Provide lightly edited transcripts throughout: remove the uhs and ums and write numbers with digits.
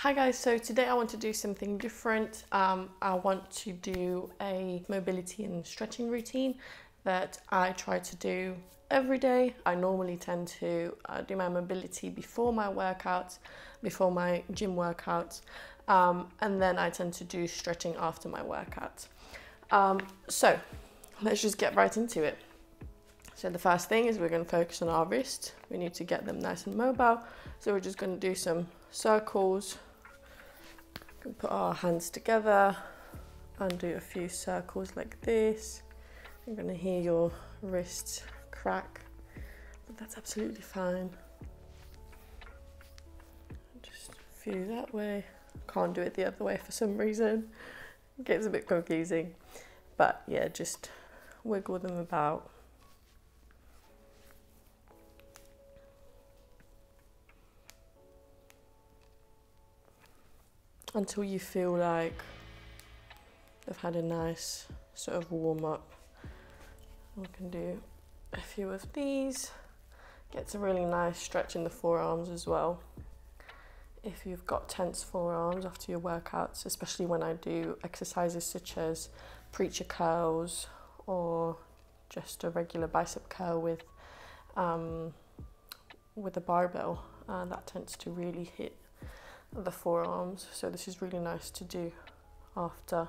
Hi guys, so today I want to do something different. I want to do a mobility and stretching routine that I try to do every day. I normally tend to do my mobility before my workouts, before my gym workouts, and then I tend to do stretching after my workouts. So let's just get right into it. So the first thing is we're going to focus on our wrists. We need to get them nice and mobile. So we're just going to do some circles. Put our hands together and do a few circles like this. You're going to hear your wrists crack, but that's absolutely fine. Just a few that way. Can't do it the other way for some reason. It gets a bit confusing, but yeah, just wiggle them about. Until you feel like they've had a nice sort of warm up. We can do a few of these. Gets a really nice stretch in the forearms as well. If you've got tense forearms after your workouts, especially when I do exercises such as preacher curls or just a regular bicep curl with a barbell, that tends to really hit the forearms, so this is really nice to do after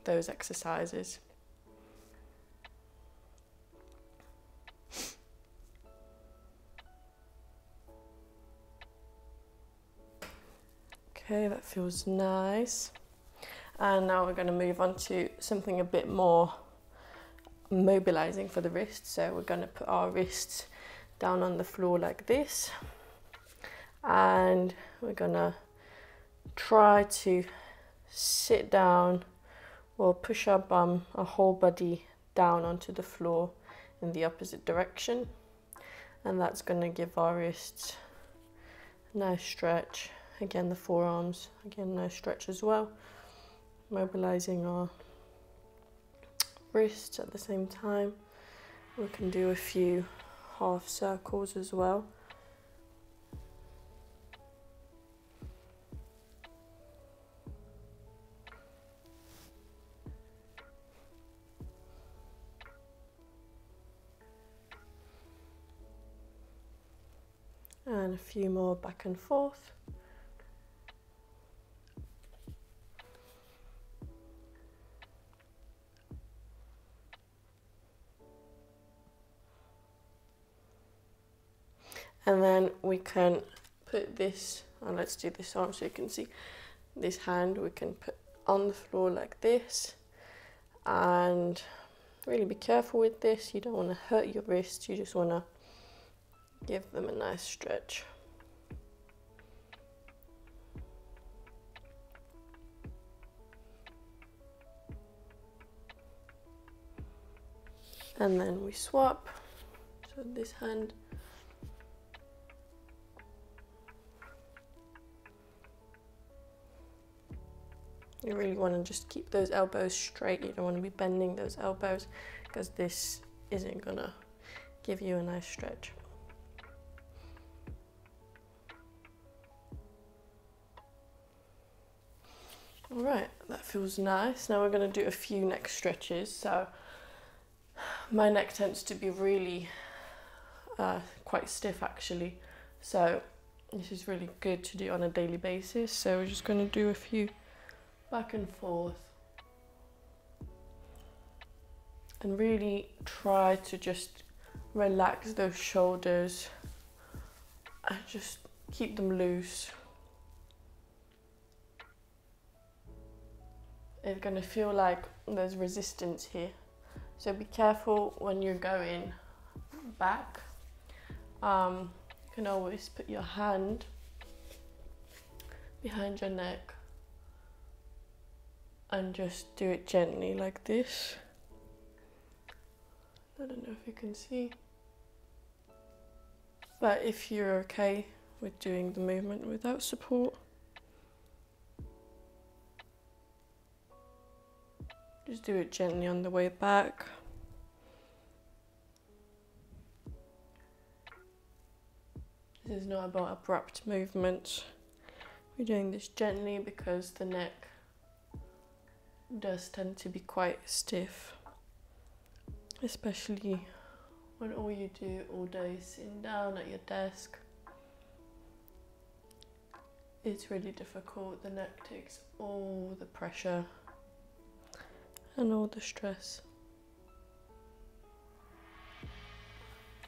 those exercises. Okay, that feels nice. And now we're going to move on to something a bit more mobilizing for the wrists. So we're going to put our wrists down on the floor like this. And we're gonna try to sit down or push our bum, our whole body down onto the floor in the opposite direction. And that's gonna give our wrists a nice stretch. Again, the forearms, again, nice stretch as well. Mobilizing our wrists at the same time. We can do a few half circles as well. And a few more back and forth. And then we can put this, and let's do this arm so you can see this hand, we can put on the floor like this. And really be careful with this, you don't want to hurt your wrists, you just want to give them a nice stretch. And then we swap. So this hand. You really want to just keep those elbows straight. You don't want to be bending those elbows because this isn't going to give you a nice stretch. All right, that feels nice. Now we're going to do a few neck stretches. So my neck tends to be really quite stiff actually. So this is really good to do on a daily basis. So we're just going to do a few back and forth. And really try to just relax those shoulders and just keep them loose. It's going to feel like there's resistance here. So be careful when you're going back. You can always put your hand behind your neck and just do it gently like this. I don't know if you can see. But if you're okay with doing the movement without support, just do it gently on the way back. This is not about abrupt movements. We're doing this gently because the neck does tend to be quite stiff, especially when all you do all day is sitting down at your desk. It's really difficult. The neck takes all the pressure and all the stress.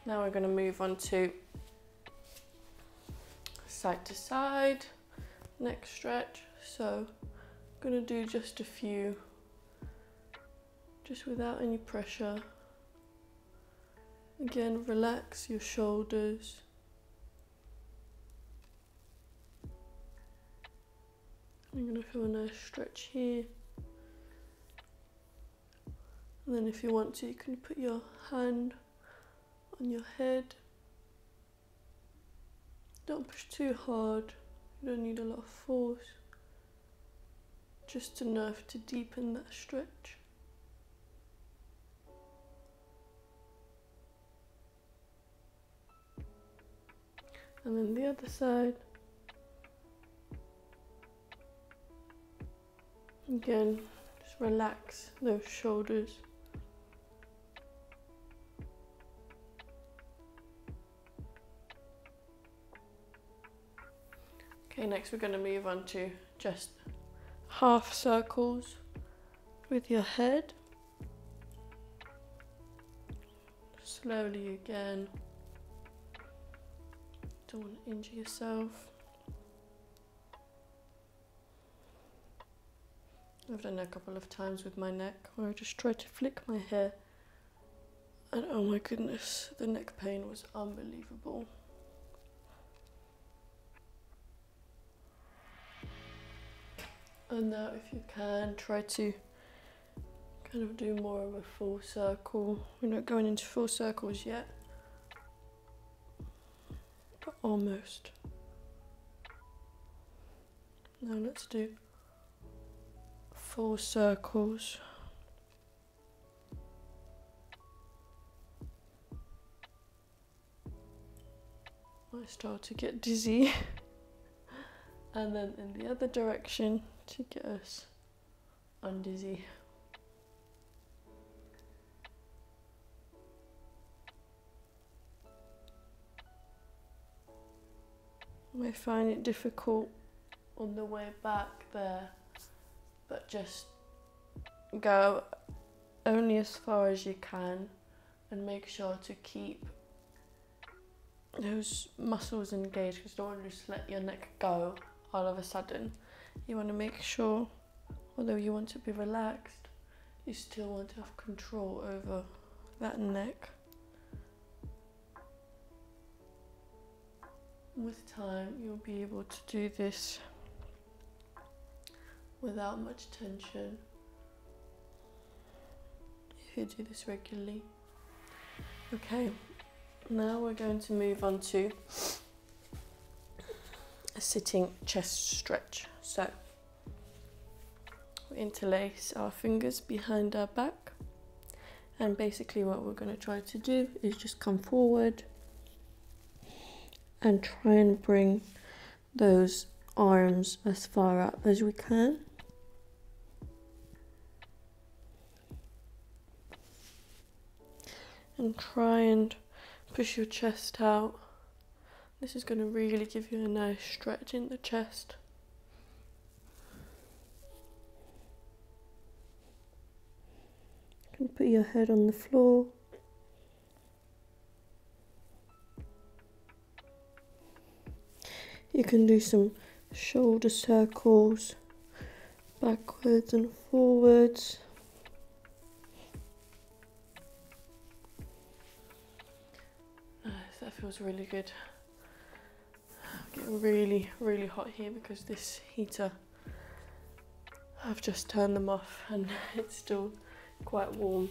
Now we're going to move on to side to side neck stretch. So I'm going to do just a few, just without any pressure. Again, relax your shoulders. I'm going to feel a nice stretch here. And then if you want to, you can put your hand on your head. Don't push too hard. You don't need a lot of force. Just enough to deepen that stretch. And then the other side. Again, just relax those shoulders. Okay, next we're going to move on to just half circles with your head. Slowly again. Don't want to injure yourself. I've done it a couple of times with my neck where I just tried to flick my hair and oh my goodness, the neck pain was unbelievable. And now if you can, try to kind of do more of a full circle. We're not going into full circles yet, but almost. Now let's do full circles. I start to get dizzy. And then in the other direction to get us undizzy. You may find it difficult on the way back there, but just go only as far as you can and make sure to keep those muscles engaged, because you don't want to just let your neck go all of a sudden. You want to make sure, although you want to be relaxed, you still want to have control over that neck. With time, you'll be able to do this without much tension if you do this regularly. Okay, now we're going to move on to a sitting chest stretch. So we interlace our fingers behind our back, and basically what we're going to try to do is just come forward and try and bring those arms as far up as we can. And try and push your chest out. This is going to really give you a nice stretch in the chest. You can put your head on the floor. You can do some shoulder circles, backwards and forwards. That feels really good. I'm getting really, really hot here because this heater, I've just turned them off and it's still quite warm.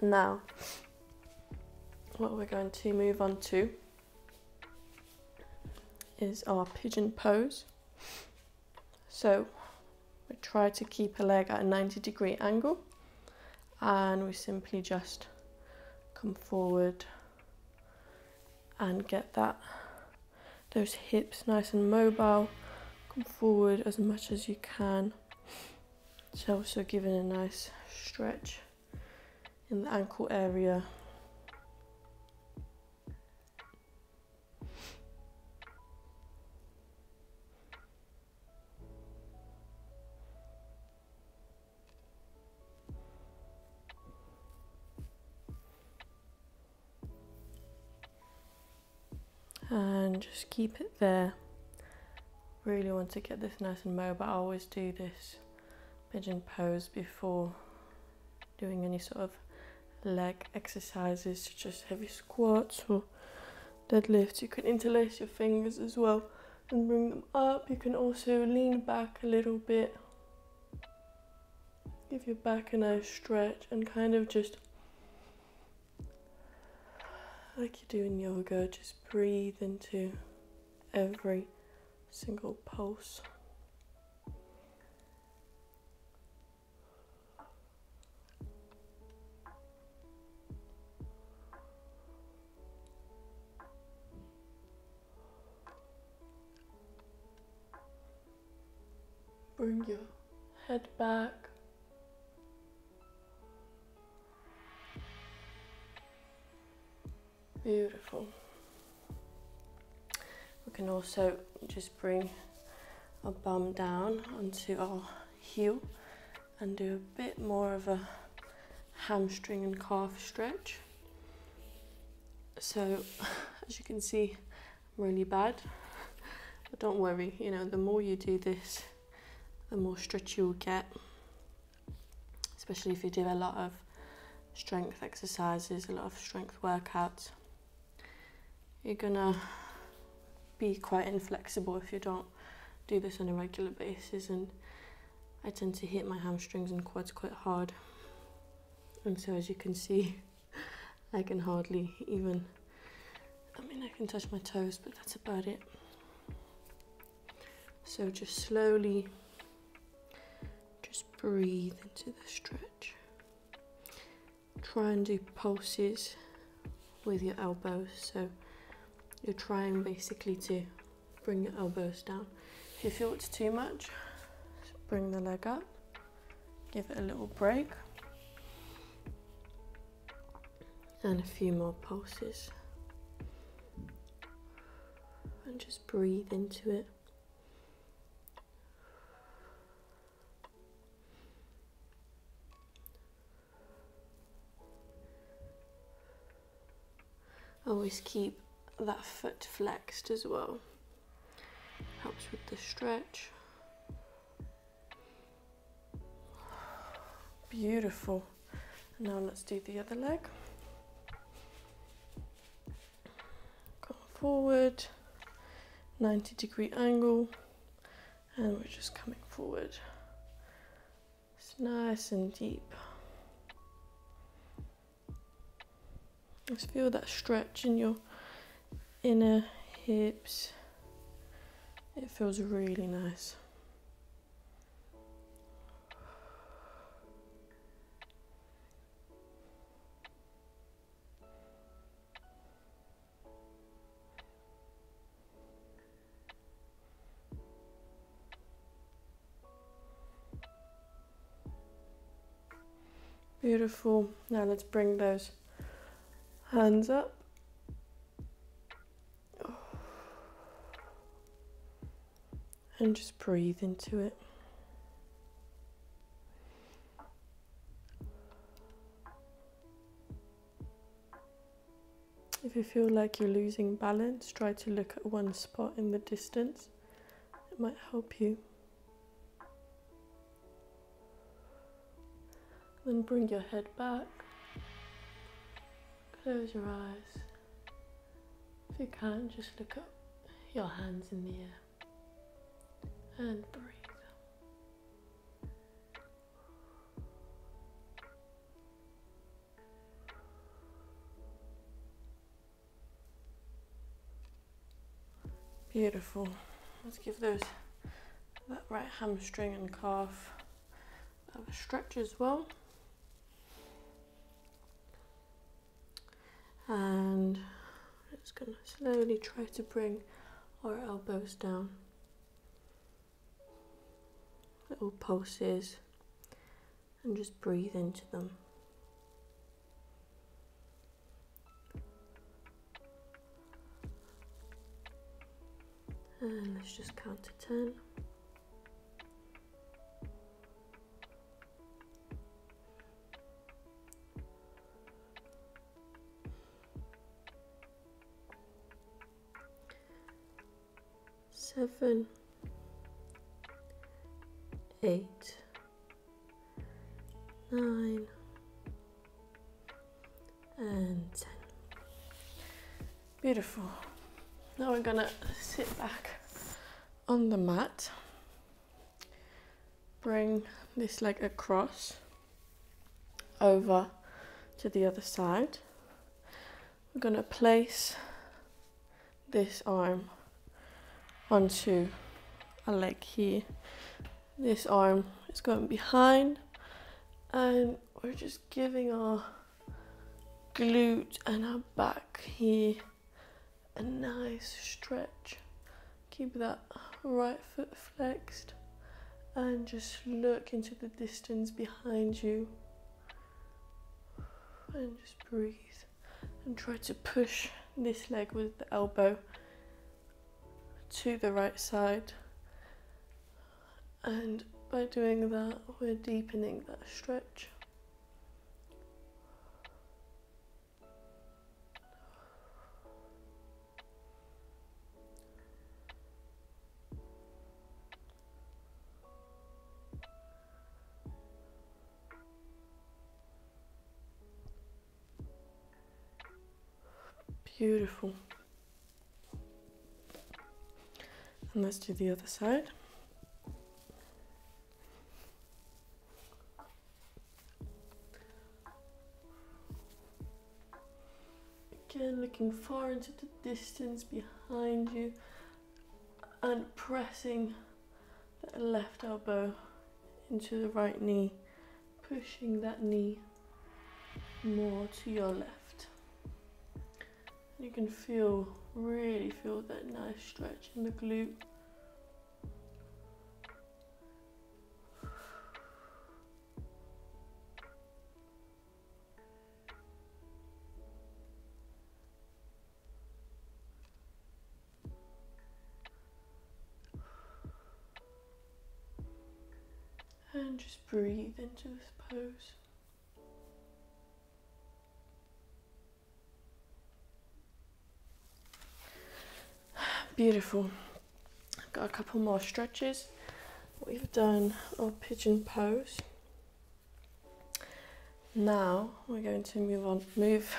Now, what we're going to move on to is our pigeon pose. So we try to keep a leg at a 90-degree angle, and we simply just come forward and get those hips nice and mobile. Come forward as much as you can. It's also giving a nice stretch in the ankle area. And just keep it there. Really want to get this nice and mobile. I always do this pigeon pose before doing any sort of leg exercises, such as heavy squats or deadlifts. You can interlace your fingers as well and bring them up. You can also lean back a little bit. Give your back a nice stretch and kind of just, like you do in yoga, just breathe into every single pulse. Bring your head back. Beautiful. We can also just bring our bum down onto our heel and do a bit more of a hamstring and calf stretch. So, as you can see, I'm really bad, but don't worry, you know, the more you do this, the more stretch you'll get, especially if you do a lot of strength exercises, a lot of strength workouts. You're gonna be quite inflexible if you don't do this on a regular basis, and I tend to hit my hamstrings and quads quite hard, and so as you can see, I can hardly even, I mean, I can touch my toes, but that's about it. So just slowly, just breathe into the stretch. Try and do pulses with your elbows, so you're trying basically to bring your elbows down. If you feel it's too much, bring the leg up, give it a little break, and a few more pulses. And just breathe into it. Always keep that foot flexed as well. Helps with the stretch. Beautiful. Now let's do the other leg. Come forward, 90-degree angle, and we're just coming forward. It's nice and deep. Just feel that stretch in your inner hips. It feels really nice. Beautiful. Now let's bring those hands up. And just breathe into it. If you feel like you're losing balance, try to look at one spot in the distance. It might help you. Then bring your head back. Close your eyes. If you can, just look at your hands in the air. And breathe. Beautiful. Let's give that right hamstring and calf a stretch as well. And Just going to slowly try to bring our elbows down. Little pulses, and just breathe into them. And let's just count to 10. Seven, 8, 9, and 10. Beautiful. Now we're gonna sit back on the mat. Bring this leg across over to the other side. We're gonna place this arm onto a leg here. This arm is going behind, and we're just giving our glute and our back here a nice stretch. Keep that right foot flexed and just look into the distance behind you, and just breathe and try to push this leg with the elbow to the right side, and by doing that we're deepening that stretch. Beautiful. And let's do the other side. Again, looking far into the distance behind you and pressing that left elbow into the right knee, pushing that knee more to your left. You can really feel that nice stretch in the glute. And just breathe into this pose. Beautiful. I've got a couple more stretches. We've done our pigeon pose. Now we're going to move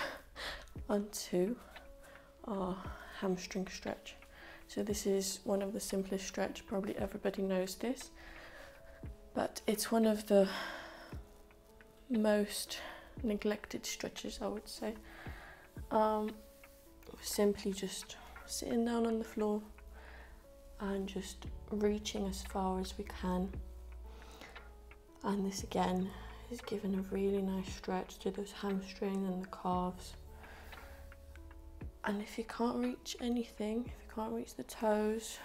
on to our hamstring stretch. So this is one of the simplest stretch. Probably everybody knows this, but it's one of the most neglected stretches, I would say. Simply just sitting down on the floor and just reaching as far as we can, and this again is giving a really nice stretch to those hamstrings and the calves. And if you can't reach anything, if you can't reach the toes,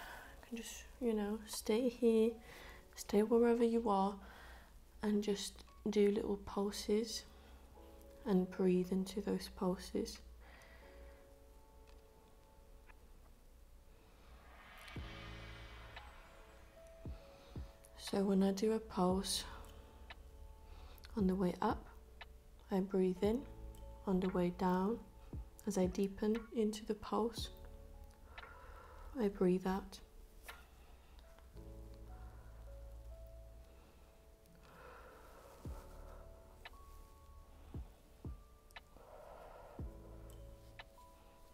you can just, stay here, stay wherever you are, and just do little pulses and breathe into those pulses. So when I do a pulse, on the way up, I breathe in. On the way down, as I deepen into the pulse, I breathe out.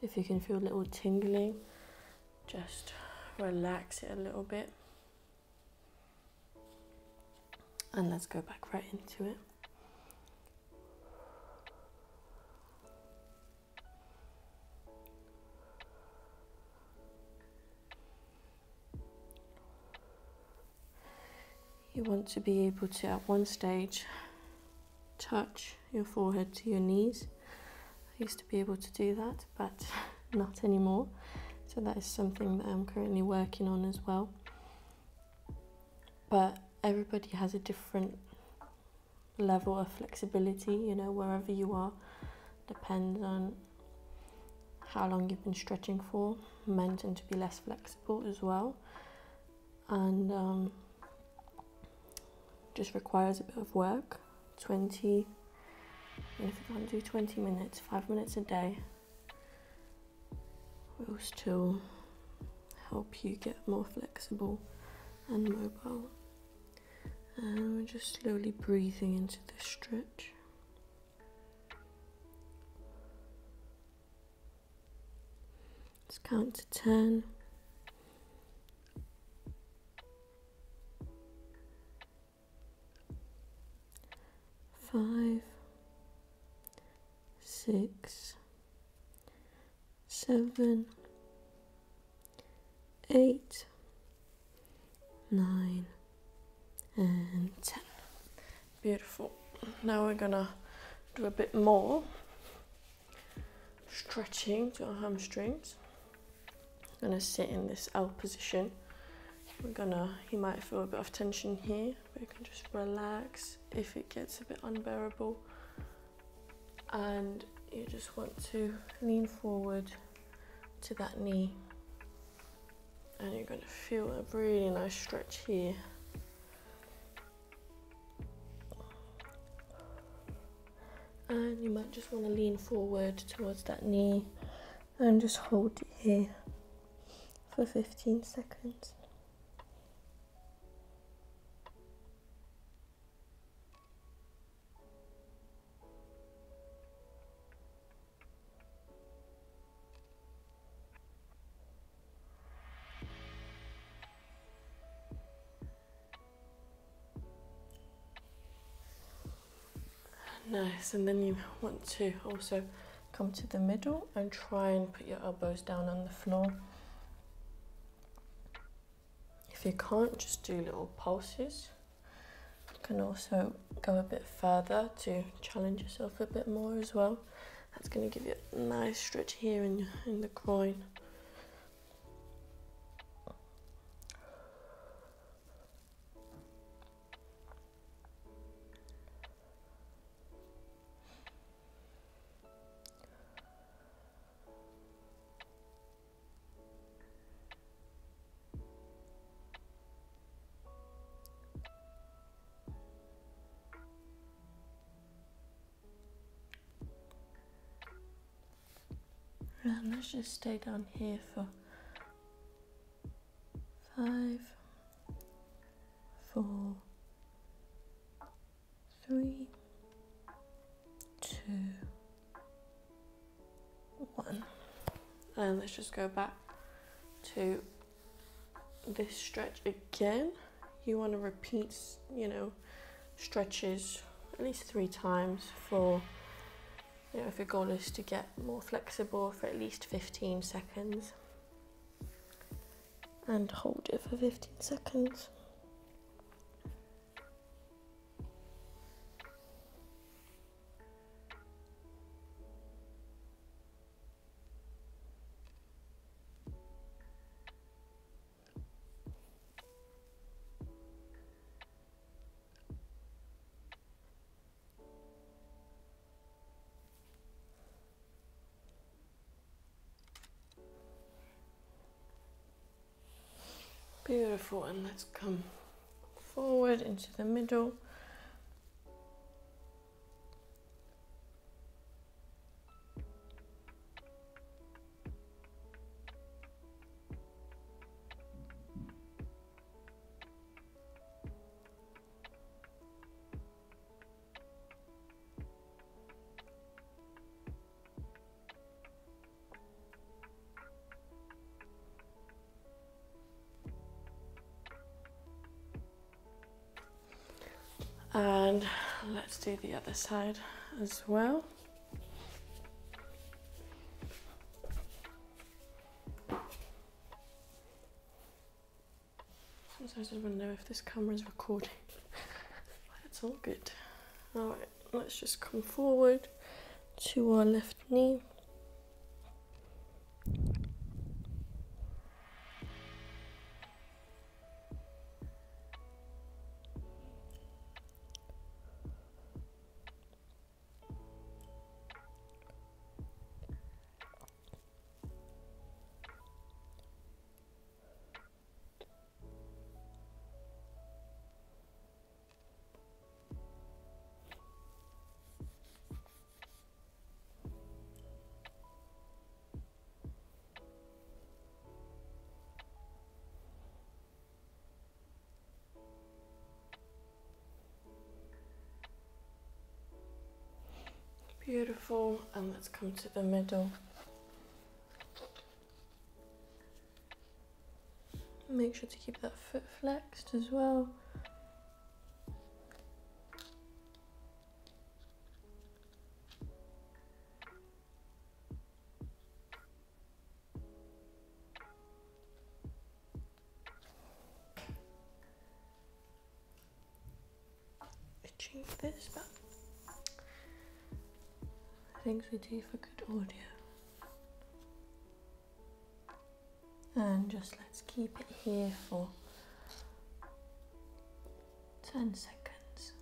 If you can feel a little tingling, just relax it a little bit. And let's go back right into it. You want to be able to, at one stage, touch your forehead to your knees. I used to be able to do that, but not anymore. So that is something that I'm currently working on as well. But everybody has a different level of flexibility, you know, wherever you are. Depends on how long you've been stretching for. Men tend to be less flexible as well. And just requires a bit of work. 20, and if you can't do 20 minutes, 5 minutes a day will still help you get more flexible and mobile. And we're just slowly breathing into the stretch. Let's count to 10. 5, 6, 7, 8, 9, and 10. Beautiful. Now we're gonna do a bit more stretching to our hamstrings. I'm gonna sit in this L position. You might feel a bit of tension here, but you can just relax if it gets a bit unbearable. And you just want to lean forward to that knee. And you're gonna feel a really nice stretch here. And you might just want to lean forward towards that knee and just hold it here for 15 seconds. Nice, and then you want to also come to the middle and try and put your elbows down on the floor. If you can't, just do little pulses. You can also go a bit further to challenge yourself a bit more as well. That's going to give you a nice stretch here in the groin. And let's just stay down here for 5, 4, 3, 2, 1. And let's just go back to this stretch again. You want to repeat, stretches at least 3 times for, if your goal is to get more flexible, for at least 15 seconds. And hold it for 15 seconds. Beautiful, and let's come forward into the middle. And let's do the other side as well. Sometimes I don't know if this camera is recording. It's all good. All right, let's just come forward to our left knee. Beautiful, and let's come to the middle. Make sure to keep that foot flexed as well. Itching this, but things we do for good audio. And just let's keep it here for 10 seconds.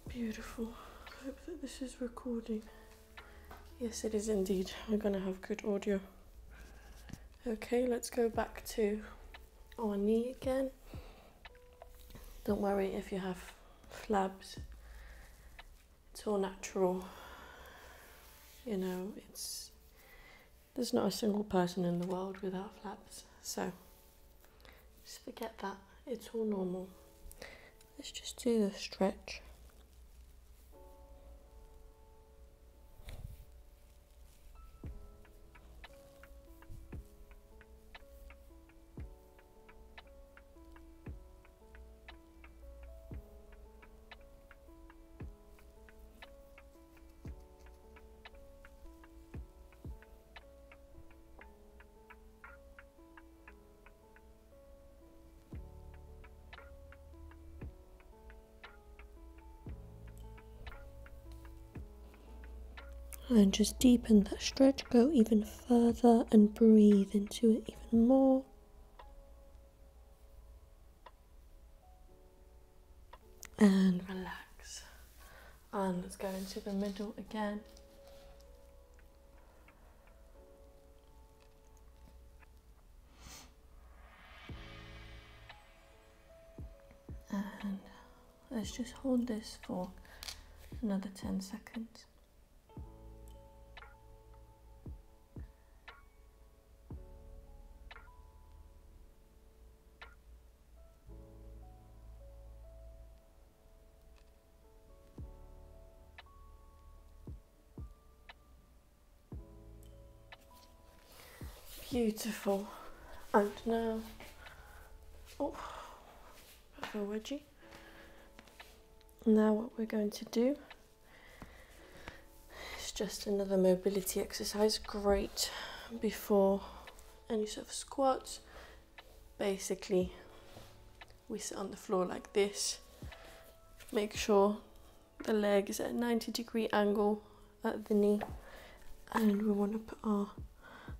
Beautiful. I hope that this is recording. Yes, it is indeed. We're going to have good audio. Okay, let's go back to our knee again. Don't worry if you have flabs. It's all natural. You know, there's not a single person in the world without flabs. So just forget that. It's all normal. Let's just do the stretch. And just deepen that stretch, go even further and breathe into it even more. And relax. And let's go into the middle again. And let's just hold this for another 10 seconds. Beautiful. And now, oh, a wedgie. Now what we're going to do is just another mobility exercise. Great before any sort of squats. Basically, we sit on the floor like this. Make sure the leg is at a 90-degree angle at the knee, and we want to put our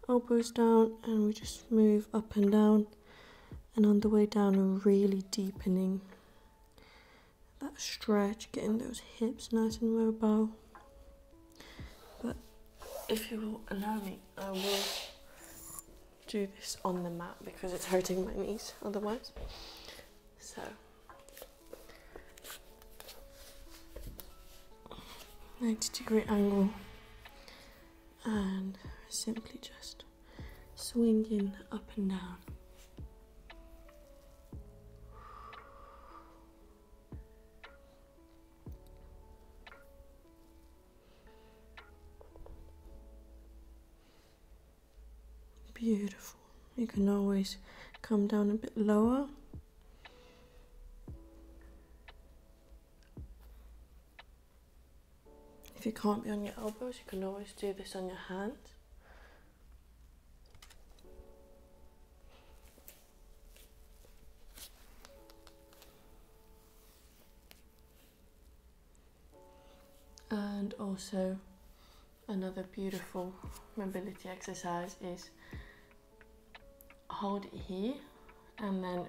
elbows down, and we just move up and down, and on the way down we're really deepening that stretch, getting those hips nice and mobile. But if you will allow me, I will do this on the mat because it's hurting my knees otherwise. So 90-degree angle, and simply just swinging up and down. Beautiful. You can always come down a bit lower. If you can't be on your elbows, you can always do this on your hands. And also another beautiful mobility exercise is hold it here and then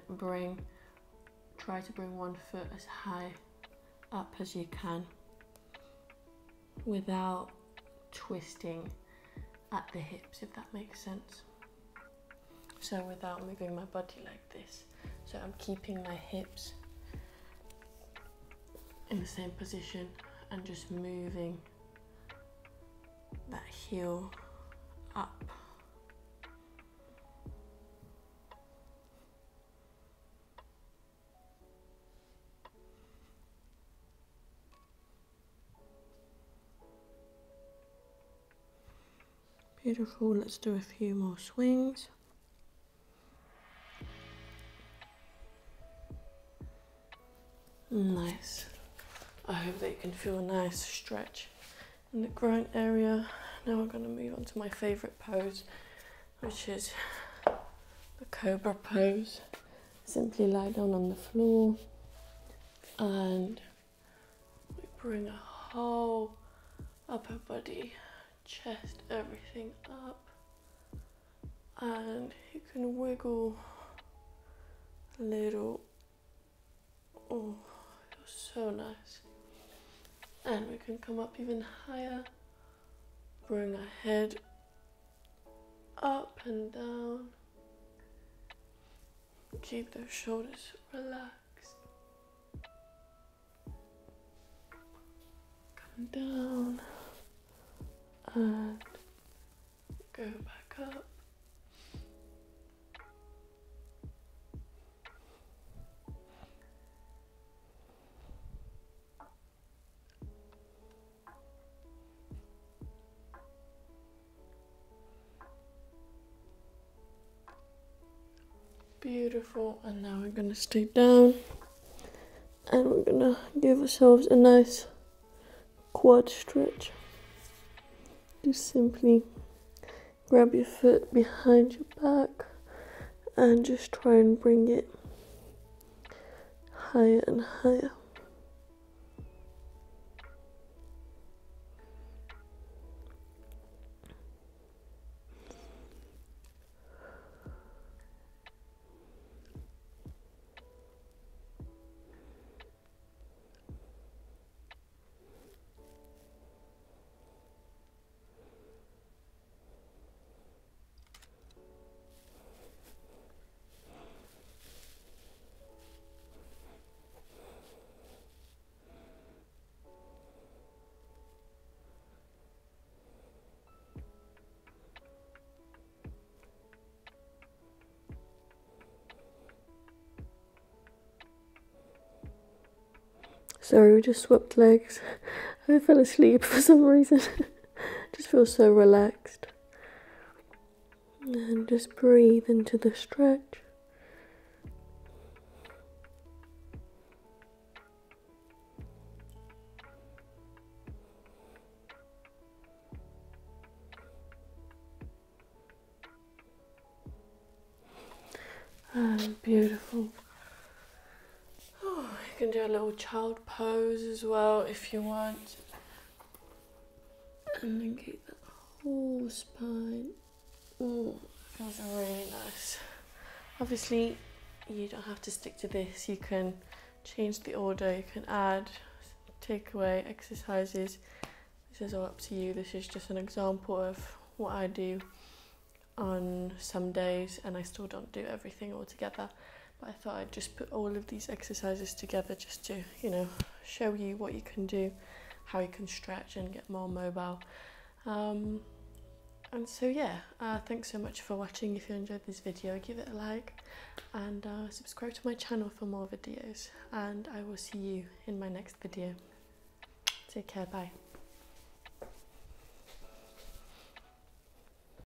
try to bring one foot as high up as you can without twisting at the hips, if that makes sense. So without moving my body like this. So I'm keeping my hips in the same position and just moving that heel up. Beautiful, let's do a few more swings. Nice. I hope that you can feel a nice stretch in the groin area. Now we're going to move on to my favourite pose, which is the Cobra Pose. Simply lie down on the floor and we bring a whole upper body, chest, everything up, and you can wiggle a little. Oh, feels so nice. And we can come up even higher, bring our head up and down, keep those shoulders relaxed, come down and go back up. Beautiful, and now we're going to stay down and we're going to give ourselves a nice quad stretch. Just simply grab your foot behind your back and just try and bring it higher and higher. Sorry, we just swapped legs. I fell asleep for some reason. Just feel so relaxed. And just breathe into the stretch. And beautiful. Oh, you can do a little child pose as well if you want. And then keep that whole spine. Oh, feels really nice. Obviously, you don't have to stick to this. You can change the order, you can add, take away exercises. This is all up to you. This is just an example of what I do on some days, and I still don't do everything all together. But I thought I'd just put all of these exercises together just to, you know, show you what you can do, how you can stretch and get more mobile. And so yeah, thanks so much for watching. If you enjoyed this video, give it a like and subscribe to my channel for more videos, and I will see you in my next video. Take care, bye.